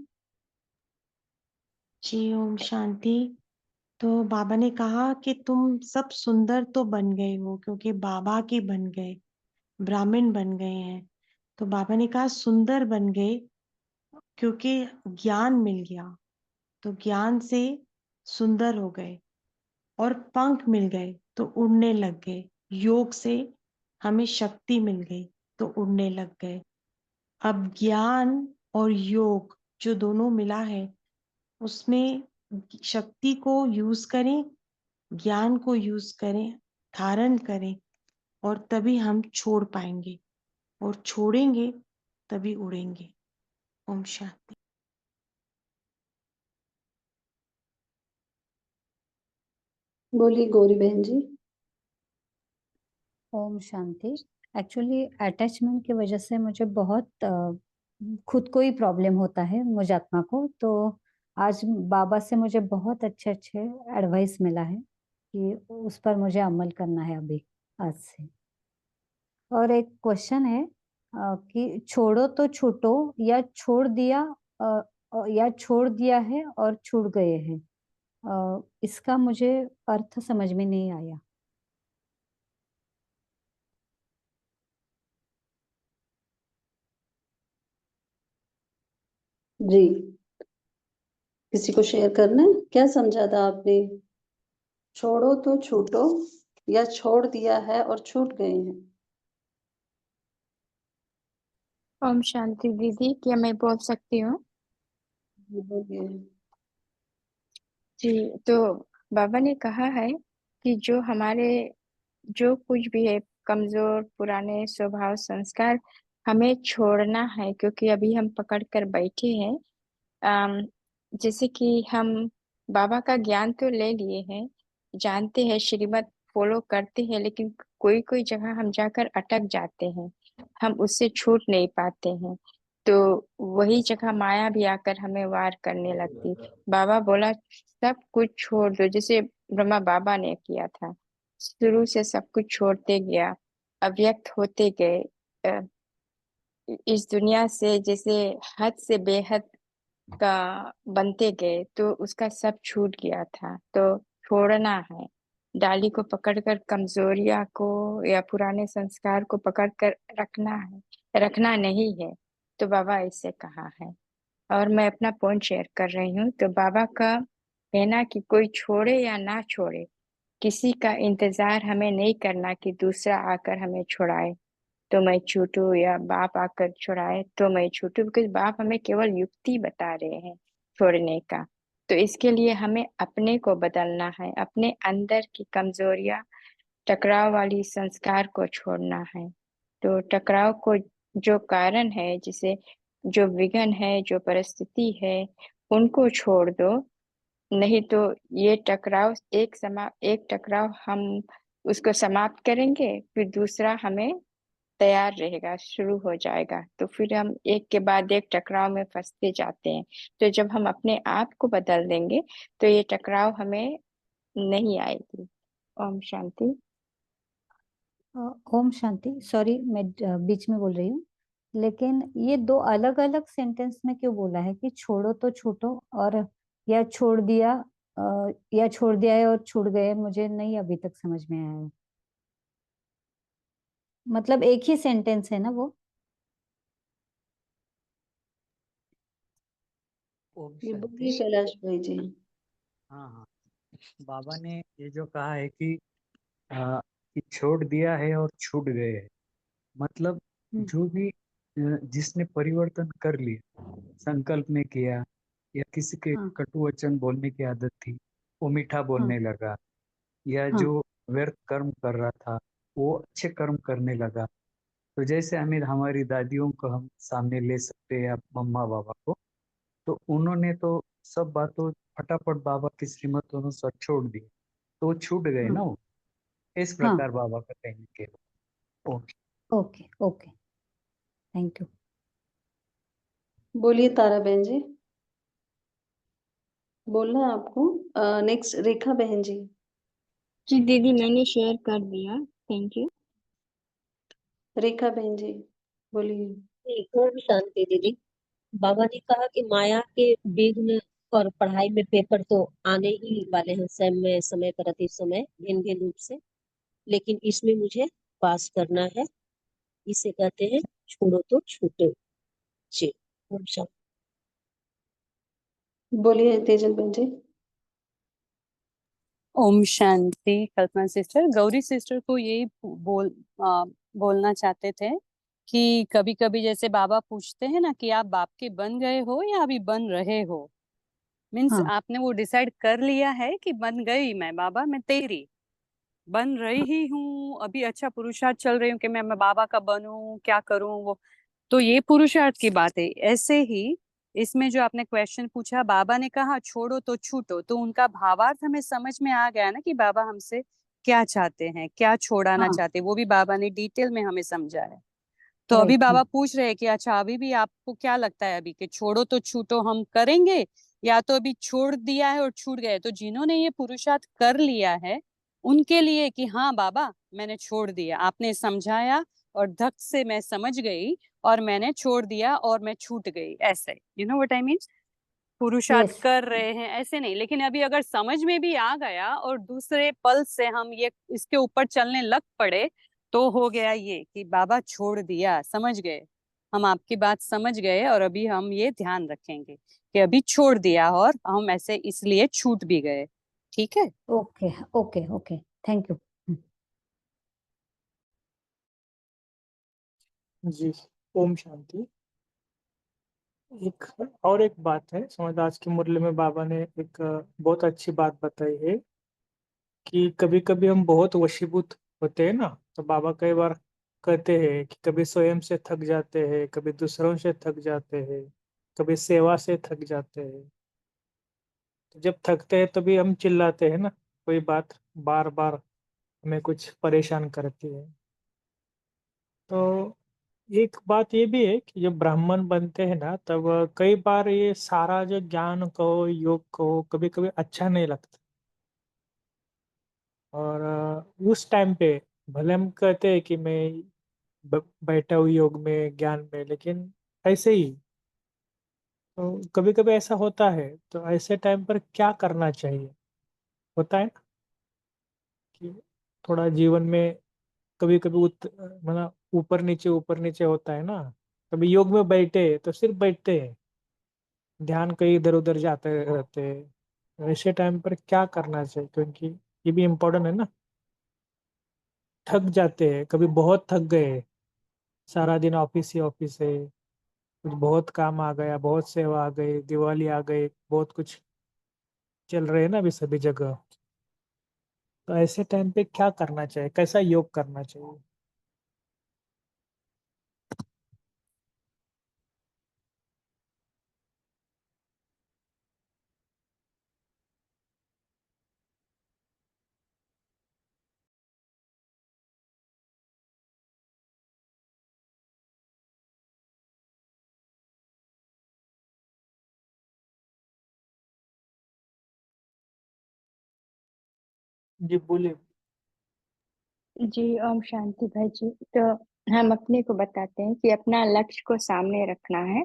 जी ओम शांति। तो बाबा ने कहा कि तुम सब सुंदर तो बन गए हो क्योंकि बाबा के बन गए, ब्राह्मण बन गए हैं। तो बाबा ने कहा सुंदर बन गए क्योंकि ज्ञान मिल गया, तो ज्ञान से सुंदर हो गए। और पंख मिल गए तो उड़ने लग गए। योग से हमें शक्ति मिल गई तो उड़ने लग गए। अब ज्ञान और योग जो दोनों मिला है उसमें शक्ति को यूज करें, ज्ञान को यूज करें, धारण करें, और तभी हम छोड़ पाएंगे, और छोड़ेंगे तभी उड़ेंगे। ओम शांति। बोलिए गौरी बहन जी। ओम शांति। एक्चुअली अटैचमेंट की वजह से मुझे बहुत खुद को ही प्रॉब्लम होता है, मुझे आत्मा को। तो आज बाबा से मुझे बहुत अच्छे अच्छे एडवाइस मिला है कि उस पर मुझे अमल करना है अभी, आज से। और एक क्वेश्चन है कि छोड़ो तो छूटो या छोड़ दिया, या छोड़ दिया है और छूट गए हैं। इसका मुझे अर्थ समझ में नहीं आया। जी, किसी को शेयर करना है? क्या समझा था आपने? छोड़ो तो छूटो या छोड़ दिया है और छूट गए हैं। ओम शांति दीदी, क्या मैं बोल सकती हूँ? जी बोलिए। जी, तो बाबा ने कहा है कि जो हमारे जो कुछ भी है कमजोर पुराने स्वभाव संस्कार हमें छोड़ना है, क्योंकि अभी हम पकड़ कर बैठे हैं। जैसे कि हम बाबा का ज्ञान तो ले लिए हैं, जानते हैं, श्रीमत फॉलो करते हैं, लेकिन कोई कोई जगह हम जाकर अटक जाते हैं, हम उससे छूट नहीं पाते हैं। तो वही जगह माया भी आकर हमें वार करने लगती। बाबा बोला सब कुछ छोड़ दो, जैसे ब्रह्मा बाबा ने किया था, शुरू से सब कुछ छोड़ते गया, अव्यक्त होते गए। अ, इस दुनिया से जैसे हद से बेहद का बनते गए, तो उसका सब छूट गया था। तो छोड़ना है, डाली को पकड़कर कमजोरिया को या पुराने संस्कार को पकड़कर रखना है, रखना नहीं है। तो बाबा इससे कहा है। और मैं अपना पॉइंट शेयर कर रही हूँ। तो बाबा का कहना कि कोई छोड़े या ना छोड़े, किसी का इंतजार हमें नहीं करना कि दूसरा आकर हमें छुड़ाए तो मैं छूटूं, या बाप आकर छुड़ाए तो मैं छूटूं, बिकॉज बाप हमें केवल युक्ति बता रहे हैं। छोड़ने का। तो इसके लिए हमें अपने को बदलना है, अपने अंदर की कमजोरियां, टकराव वाली संस्कार को छोड़ना है। तो टकराव को जो कारण है, जिसे जो विघ्न है, जो परिस्थिति है, उनको छोड़ दो। नहीं तो ये टकराव एक टकराव हम उसको समाप्त करेंगे, फिर दूसरा हमें तैयार रहेगा, शुरू हो जाएगा। तो फिर हम एक के बाद एक टकराव में फंसते जाते हैं। तो जब हम अपने आप को बदल देंगे तो ये टकराव हमें नहीं आएगी। ओम शांति। ओम शांति। सॉरी, मैं बीच में बोल रही हूँ, लेकिन ये दो अलग अलग सेंटेंस में क्यों बोला है कि छोड़ो तो छूटो, और या छोड़ दिया, या छोड़ दिया है और छूट गए? मुझे नहीं अभी तक समझ में आया है। मतलब एक ही सेंटेंस है ना वो? ओम ये शांति। बोलिए कैलाश भाई जी। हाँ हाँ, बाबा ने ये जो कहा है कि छोड़ दिया है और छूट गए है, मतलब हम्म, जो भी जिसने परिवर्तन कर लिया, संकल्प ने किया, या किसी के हाँ कटु वचन बोलने की आदत थी, वो मीठा हाँ बोलने लगा, या हाँ जो व्यर्थ कर्म कर रहा था वो अच्छे कर्म करने लगा। तो जैसे हमारी दादियों को हम सामने ले सकते हैं, या मम्मा बाबा को, तो उन्होंने तो सब बातों फटाफट बाबा की श्रीमत अनुसार छोड़ दी, तो वो छूट गए हाँ ना वो। इस हाँ। प्रकार बाबा का कहने के। Okay. Okay okay, thank you. बोलिए तारा बहन जी, बोलना है आपको। नेक्स्ट रेखा बहन जी। जी दीदी, मैंने शेयर कर दिया। Thank you. रेखा बहन जी बोलिए। ओम शांति दीदी। बाबा ने कहा कि माया के विघ्न और पढ़ाई में पेपर तो आने ही वाले हैं, समय समय पर अति समय भिन्न भिन्न रूप से, लेकिन इसमें मुझे पास करना है। इसे कहते हैं छोड़ो तो छूटो। जी। ओम शांति। बोलिए तेजल बहन जी। ओम शांति। कल्पना सिस्टर, गौरी सिस्टर को यही बोलना चाहते थे कि कभी कभी जैसे बाबा पूछते हैं ना कि आप बाप के बन गए हो या अभी बन रहे हो, मीन्स हाँ आपने वो डिसाइड कर लिया है कि बन गई मैं बाबा, मैं तेरी बन रही ही हूँ, अभी अच्छा पुरुषार्थ चल रही हूँ कि मैं बाबा का बनूं, क्या करूं वो। तो ये पुरुषार्थ की बात है। ऐसे ही इसमें जो आपने क्वेश्चन पूछा, बाबा ने कहा छोड़ो तो छूटो, तो उनका भावार्थ हमें समझ में आ गया ना कि बाबा हमसे क्या चाहते हैं, क्या छोड़ाना हाँ, चाहते हैं, वो भी बाबा ने डिटेल में हमें समझाया। तो अभी राइट। हाँ बाबा पूछ रहे हैं कि अच्छा अभी भी आपको क्या लगता है अभी कि छोड़ो तो छूटो हम करेंगे, या तो अभी छोड़ दिया है और छूट गए? तो जिन्होंने ये पुरुषार्थ कर लिया है उनके लिए कि हाँ बाबा मैंने छोड़ दिया, आपने समझाया और धक से मैं समझ गई और मैंने छोड़ दिया और मैं छूट गई, ऐसे you know what I mean. पुरुषार्थ यस। कर रहे हैं ऐसे नहीं, लेकिन अभी अगर समझ में भी आ गया और दूसरे पल से हम ये इसके ऊपर चलने लग पड़े, तो हो गया ये कि बाबा छोड़ दिया, समझ गए, हम आपकी बात समझ गए और अभी हम ये ध्यान रखेंगे कि अभी छोड़ दिया और हम ऐसे इसलिए छूट भी गए। ठीक है। Okay okay okay, thank you. जी। ओम शांति। एक और एक बात है, समझ आज के मुरली में बाबा ने एक बहुत अच्छी बात बताई है कि कभी कभी हम बहुत वशीभूत होते हैं ना, तो बाबा कई बार कहते हैं कि कभी स्वयं से थक जाते हैं, कभी दूसरों से थक जाते हैं, कभी सेवा से थक जाते हैं। तो जब थकते हैं तभी हम चिल्लाते हैं ना, कोई बात बार बार हमें कुछ परेशान करती है। तो एक बात ये भी है कि जब ब्राह्मण बनते हैं ना, तब कई बार ये सारा जो ज्ञान कहो, योग कहो, कभी कभी अच्छा नहीं लगता। और उस टाइम पे भले हम कहते हैं कि मैं बैठा हूँ योग में, ज्ञान में, लेकिन ऐसे ही तो कभी कभी ऐसा होता है। तो ऐसे टाइम पर क्या करना चाहिए? होता है ना कि थोड़ा जीवन में कभी कभी मतलब ऊपर नीचे होता है ना। कभी योग में बैठे तो सिर्फ बैठते हैं, ध्यान कहीं इधर उधर जाते रहते हैं। ऐसे टाइम पर क्या करना चाहिए, क्योंकि ये भी इम्पोर्टेंट है ना। थक जाते हैं, कभी बहुत थक गए, सारा दिन ऑफिस ही ऑफिस है, कुछ बहुत काम आ गया, बहुत सेवा आ गई, दिवाली आ गई, बहुत कुछ चल रहे हैं ना अभी सभी जगह। तो ऐसे टाइम पे क्या करना चाहिए, कैसा योग करना चाहिए? जी बोलिए। जी ओम शांति भाई जी। तो हम अपने को बताते हैं कि अपना लक्ष्य को सामने रखना है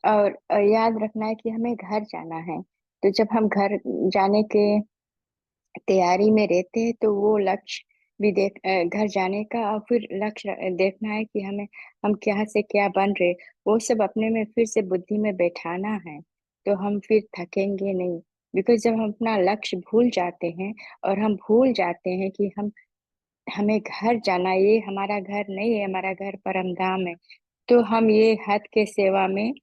और याद रखना है कि हमें घर जाना है। तो जब हम घर जाने के तैयारी में रहते हैं तो वो लक्ष्य भी घर जाने का और फिर लक्ष्य देखना है कि हम क्या से क्या बन रहे, वो सब अपने में फिर से बुद्धि में बैठाना है। तो हम फिर थकेंगे नहीं, बिकॉज जब हम अपना लक्ष्य भूल जाते हैं और हम भूल जाते हैं कि हमें घर जाना है, ये हमारा घर नहीं है, हमारा घर परम धाम है, तो हम ये हद के सेवा में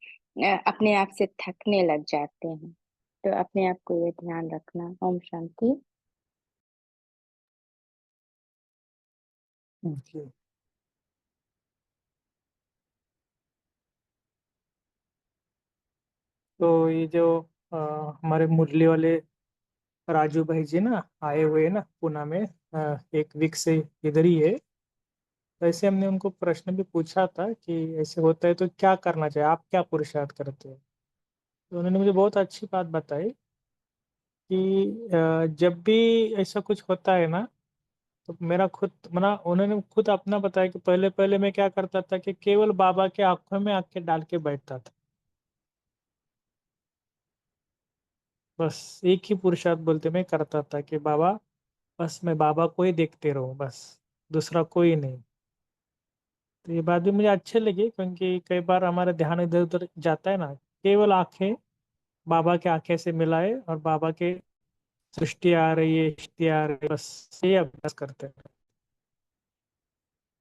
अपने आप से थकने लग जाते हैं। तो अपने आप को ये ध्यान रखना। ओम शांति। जी। तो ये जो हमारे मुरली वाले राजू भाई जी ना आए हुए हैं ना पूना में, एक वीक से इधर ही है। तो ऐसे हमने उनको प्रश्न भी पूछा था कि ऐसे होता है तो क्या करना चाहिए, आप क्या पुरुषार्थ करते हो? तो उन्होंने मुझे बहुत अच्छी बात बताई कि जब भी ऐसा कुछ होता है ना, तो मेरा खुद मना उन्होंने खुद अपना बताया कि पहले पहले मैं क्या करता था कि केवल बाबा के आंखों में आंखें डाल के बैठता था। बस एक ही पुरुषार्थ बोलते मैं करता था कि बाबा, बस मैं बाबा को ही देखते रहूं, बस दूसरा कोई नहीं। तो ये बात भी मुझे अच्छी लगी, क्योंकि कई बार हमारा ध्यान इधर उधर जाता है ना। केवल आंखें बाबा के आंखें से मिलाए और बाबा के सृष्टि आ रही है, सृष्टि आ रही है, बस ये अभ्यास करते हैं।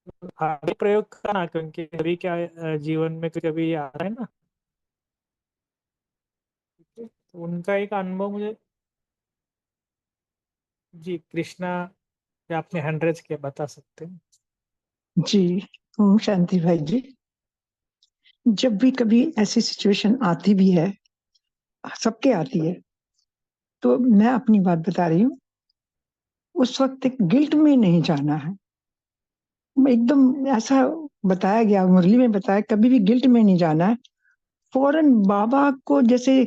तो आगे प्रयोग करना, क्योंकि अभी क्या जीवन में कभी आ रहा है ना। ठीक है? तो उनका एक अनुभव मुझे, जी कृष्णा, या आपने हंड्रेड्स के बता सकते हैं? जी ओम शांति भाई जी। जब भी कभी ऐसी सिचुएशन आती भी है, सबके आती है, तो मैं अपनी बात बता रही हूँ, उस वक्त एक गिल्ट में नहीं जाना है। एकदम ऐसा बताया गया, मुरली में बताया, कभी भी गिल्ट में नहीं जाना है। फौरन बाबा को जैसे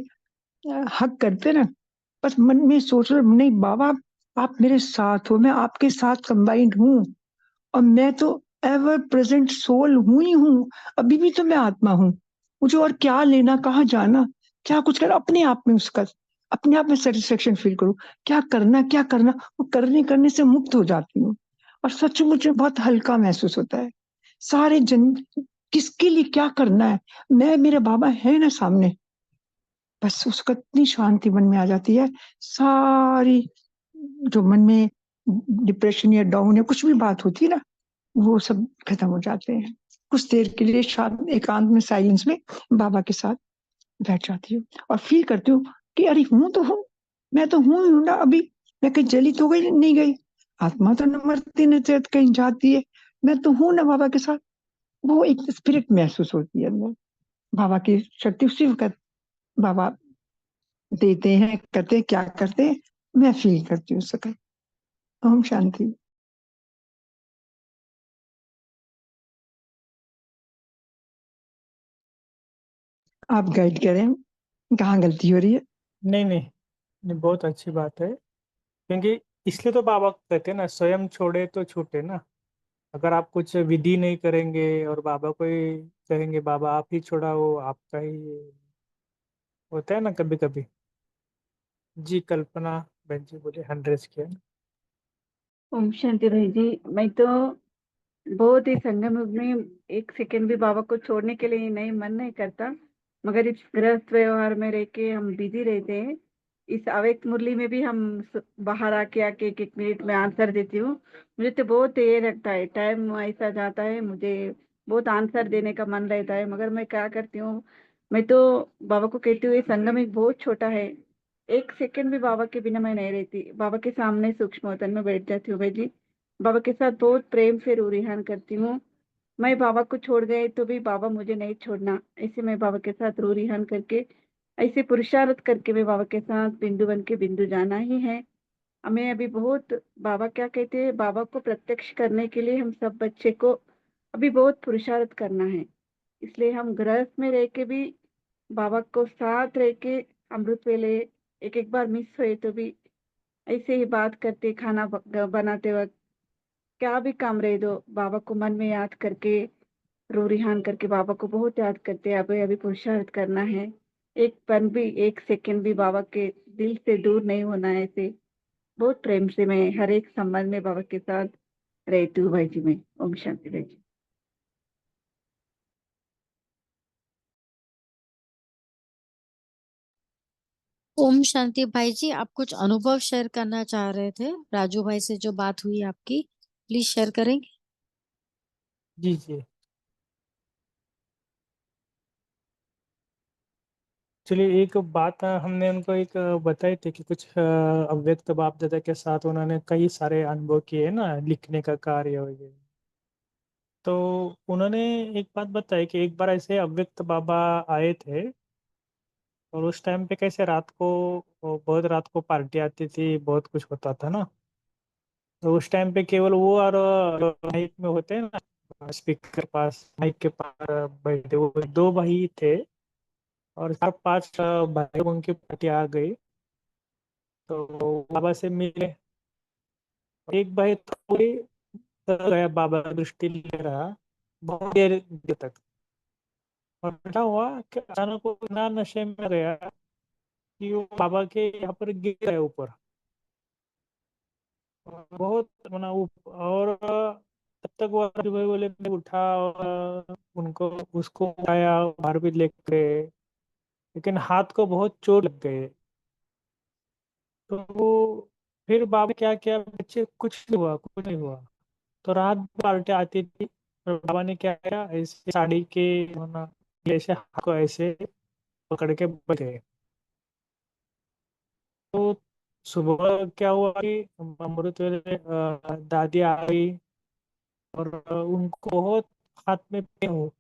हक करते ना, बस मन में सोच रहे नहीं बाबा, आप मेरे साथ हो, मैं आपके साथ कंबाइंड हूँ, और मैं तो एवर प्रेजेंट सोल हूं ही हूँ, अभी भी तो मैं आत्मा हूँ। मुझे और क्या लेना, कहाँ जाना, क्या कुछ करना, अपने आप में उसका अपने आप में सेटिस्फेक्शन फील करूँ। क्या करना, वो करने से मुक्त हो जाती हूँ, और सचमुच में बहुत हल्का महसूस होता है। सारे जन किसके लिए क्या करना है, मैं, मेरे बाबा है ना सामने, बस उसका इतनी शांति मन में आ जाती है। सारी जो मन में डिप्रेशन या डाउन या कुछ भी बात होती है ना, वो सब खत्म हो जाते हैं। कुछ देर के लिए शांत एकांत में, साइलेंस में बाबा के साथ बैठ जाती हूँ और फील करती हूँ कि अरे हूं तो हूँ, मैं तो हूँ ही हूँ ना। अभी मैं कहीं चली तो गई नहीं गई, आत्मा तो न मरती न कहीं जाती है, मैं तो हूँ ना बाबा के साथ। वो एक स्पिरिट महसूस होती है अंदर, बाबा की शक्ति उसी वक्त बाबा देते हैं, करते हैं, क्या करते हैं, मैं फील करती हूँ सकल। ओम शांति। आप गाइड करें कहाँ गलती हो रही है। नहीं नहीं नहीं, बहुत अच्छी बात है। क्योंकि इसलिए तो बाबा कहते हैं ना, स्वयं छोड़े तो छूटे ना। अगर आप कुछ विधि नहीं करेंगे और बाबा को ही कहेंगे बाबा आप ही छुड़ाओ, आपका ही होता है ना कभी कभी। जी कल्पना बहन जी बोले हंड्रेड्स के। ओम शांति भाई जी। मैं तो बहुत ही संगम युग में एक सेकंड भी बाबा को छोड़ने के लिए नहीं, मन नहीं करता, मगर इस गृहस्थ व्यवहार में रह के हम बिजी रहते हैं। इस अवेक मुरली में भी हम बाहर आके एक एक मिनट में आंसर देती हूँ। मुझे तो बहुत ये लगता है, टाइम ऐसा जाता है, मुझे बहुत आंसर देने का मन रहता है, मगर मैं क्या करती हूँ, मैं तो बाबा को कहती हूँ ये संगम एक बहुत छोटा है, 1 सेकंड भी बाबा के बिना मैं नहीं रहती। बाबा के सामने सूक्ष्म वतन में बैठ जाती हूँ भाई जी। बाबा के साथ बहुत प्रेम से रूरिहान करती हूँ। मैं बाबा को छोड़ गए तो भी बाबा मुझे नहीं छोड़ना, ऐसे मैं बाबा के साथ रूरिहान करके, ऐसे पुरुषार्थ करके मैं बाबा के साथ बिंदु बन के बिंदु जाना ही है हमें। अभी बहुत बाबा क्या कहते हैं, बाबा को प्रत्यक्ष करने के लिए हम सब बच्चे को अभी बहुत पुरुषार्थ करना है। इसलिए हम गृहस्थ में रह के भी बाबा को साथ रह के अमृत वेले एक एक बार मिस हुए तो भी ऐसे ही बात करते, खाना बनाते वक्त क्या भी काम रह दो, बाबा को मन में याद करके रूरिहान करके बाबा को बहुत याद करते हैं। अभी अभी पुरुषार्थ करना है, एक पल भी 1 सेकंड भी बाबा के दिल से दूर नहीं होना है। ऐसे बहुत प्रेम से मैं हर एक संबंध में बाबा के साथ रहती हूँ भाई जी। मैं ओम शांति भाई जी। ओम शांति भाई जी, आप कुछ अनुभव शेयर करना चाह रहे थे, राजू भाई से जो बात हुई आपकी, प्लीज शेयर करेंगे। जी जी। चलिए, एक बात हमने उनको एक बताई थी कि कुछ अव्यक्त बाप दादा के साथ उन्होंने कई सारे अनुभव किए ना, लिखने का कार्य हो गया। तो उन्होंने एक बात बताई कि एक बार ऐसे अव्यक्त बाबा आए थे, और उस टाइम पे कैसे रात को, बहुत रात को पार्टी आती थी, बहुत कुछ होता था ना। तो उस टाइम पे केवल वो और माइक में होते हैं ना, स्पीकर पास, माइक के पास बैठे वो 2 भाई थे, और 4-5 भाई उनकी पार्टी आ गई। तो बाबा से मिले। एक भाई तो पूरी गया, बाबा की दृष्टि ले रहा बहुत देर तक। और क्या हुआ कि अचानक वो इतना नशे में गया कि वो बाबा के यहाँ पर गिर गया ऊपर। और बहुत मना और तब तक वो राजू भाई बोले मैं उठा और उनको उसको उठाया, बाहर भी लेके गए, लेकिन हाथ को बहुत चोट लग गए। तो वो फिर बाबा क्या किया, बच्चे कुछ नहीं हुआ, कुछ नहीं हुआ। तो रात भर पार्टी आती थी, और बाबा ने क्या किया, ऐसे साड़ी के ना ऐसे हाथ को ऐसे पकड़ के बैठ गए। तो सुबह क्या हुआ कि अमृत वेले दादी आ गई, और उनको बहुत हाथ में पेन हो,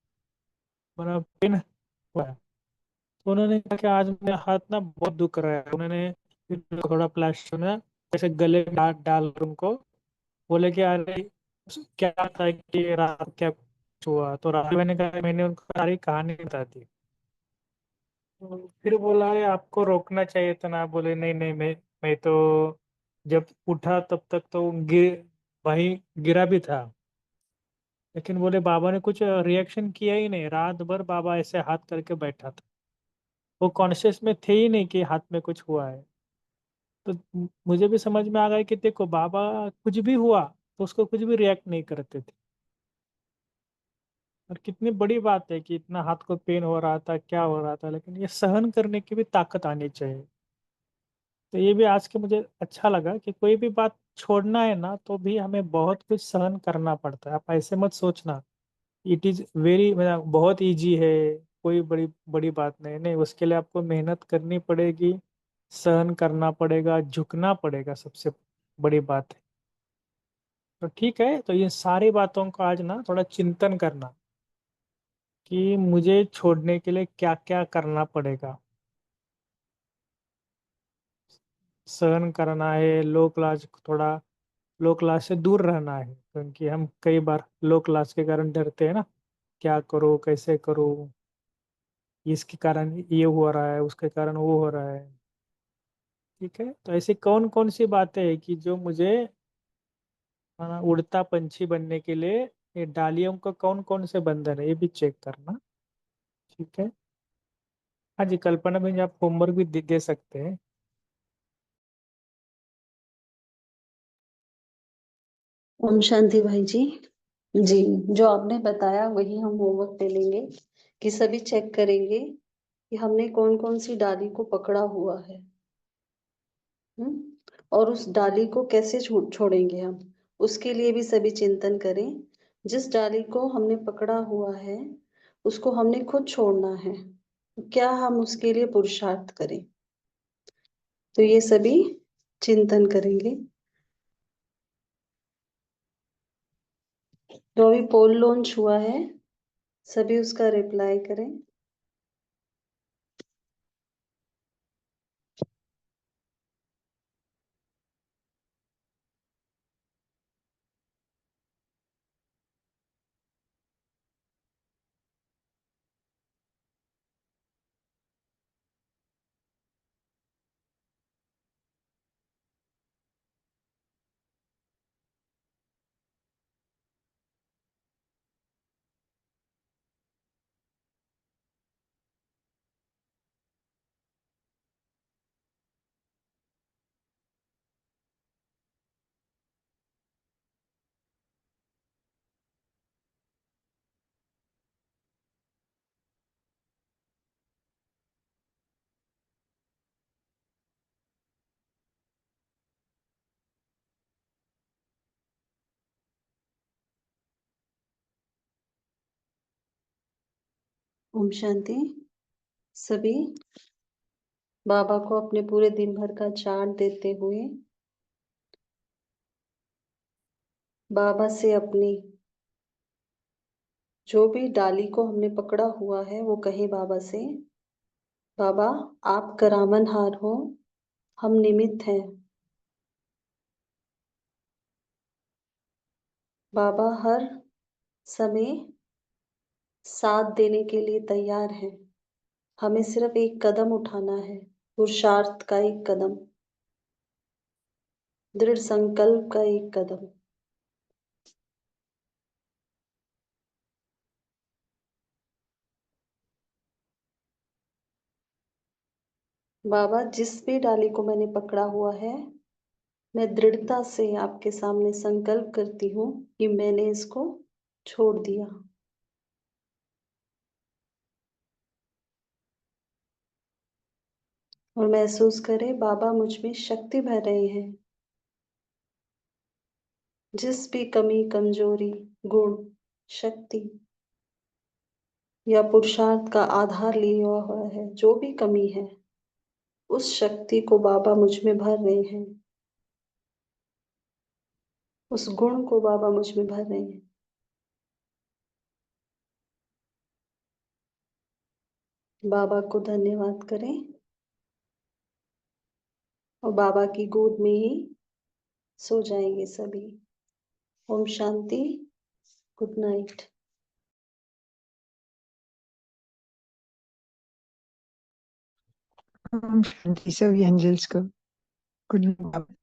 मतलब पेन हुआ है। तो उन्होंने कहा कि आज मेरा हाथ ना बहुत दुख रहा है। उन्होंने फिर थोड़ा प्लास्टर में ऐसे गले में हाथ डाल उनको बोले कि अरे क्या था कि रात क्या कुछ हुआ। तो रात मैंने कहा, मैंने उनको सारी कहानी बता दी। तो फिर बोला है आपको रोकना चाहिए था ना। बोले नहीं नहीं, मैं तो जब उठा तब तक तो वहीं गिरा भी था, लेकिन बोले बाबा ने कुछ रिएक्शन किया ही नहीं। रात भर बाबा ऐसे हाथ करके बैठा था, वो कॉन्शियस में थे ही नहीं कि हाथ में कुछ हुआ है। तो मुझे भी समझ में आ गया कि देखो, बाबा कुछ भी हुआ तो उसको कुछ भी रिएक्ट नहीं करते थे। और कितनी बड़ी बात है कि इतना हाथ को पेन हो रहा था, क्या हो रहा था, लेकिन ये सहन करने की भी ताकत आनी चाहिए। तो ये भी आज के मुझे अच्छा लगा कि कोई भी बात छोड़ना है ना, तो भी हमें बहुत कुछ सहन करना पड़ता है। आप ऐसे मत सोचना इट इज वेरी, मतलब बहुत इजी है, कोई बड़ी बड़ी बात नहीं। नहीं, उसके लिए आपको मेहनत करनी पड़ेगी, सहन करना पड़ेगा, झुकना पड़ेगा, सबसे बड़ी बात है। तो ठीक है, तो ये सारी बातों को आज ना थोड़ा चिंतन करना कि मुझे छोड़ने के लिए क्या क्या करना पड़ेगा। सहन करना है, लो क्लास, थोड़ा लो क्लास से दूर रहना है, क्योंकि हम कई बार लो क्लास के कारण डरते हैं ना, क्या करो, कैसे करो, इसके कारण ये हो रहा है, उसके कारण वो हो रहा है। ठीक है, तो ऐसी कौन कौन सी बातें हैं कि जो मुझे उड़ता पंछी बनने के लिए, ये डालियों का कौन कौन से बंधन है, ये भी चेक करना। ठीक है। हाँ जी, कल्पना में आप होमवर्क भी दे सकते हैं। ओम शांति भाई जी। जी, जो आपने बताया वही हम होमवर्क पे लेंगे, कि सभी चेक करेंगे कि हमने कौन कौन सी डाली को पकड़ा हुआ है। और उस डाली को कैसे छोड़ेंगे हम, उसके लिए भी सभी चिंतन करें। जिस डाली को हमने पकड़ा हुआ है उसको हमने खुद छोड़ना है, क्या हम उसके लिए पुरुषार्थ करें? तो ये सभी चिंतन करेंगे। जो अभी पोल लॉन्च हुआ है सभी उसका रिप्लाई करें। ओम शांति। सभी बाबा को अपने पूरे दिन भर का चार्ट देते हुए बाबा से अपनी जो भी डाली को हमने पकड़ा हुआ है वो कहे बाबा से, बाबा आप करामनहार हो, हम निमित्त हैं। बाबा हर समय साथ देने के लिए तैयार हैं। हमें सिर्फ एक कदम उठाना है, पुरुषार्थ का एक कदम, दृढ़ संकल्प का एक कदम। बाबा जिस भी डाली को मैंने पकड़ा हुआ है मैं दृढ़ता से आपके सामने संकल्प करती हूँ कि मैंने इसको छोड़ दिया। और महसूस करें बाबा मुझ में शक्ति भर रहे हैं। जिस भी कमी, कमजोरी, गुण, शक्ति या पुरुषार्थ का आधार लिया हुआ है, जो भी कमी है उस शक्ति को बाबा मुझ में भर रहे हैं, उस गुण को बाबा मुझ में भर रहे हैं। बाबा को धन्यवाद करें और बाबा की गोद में ही सो जाएंगे सभी। ओम शांति। Good night. ओम शांति सभी एंजल्स को गुड नाइट।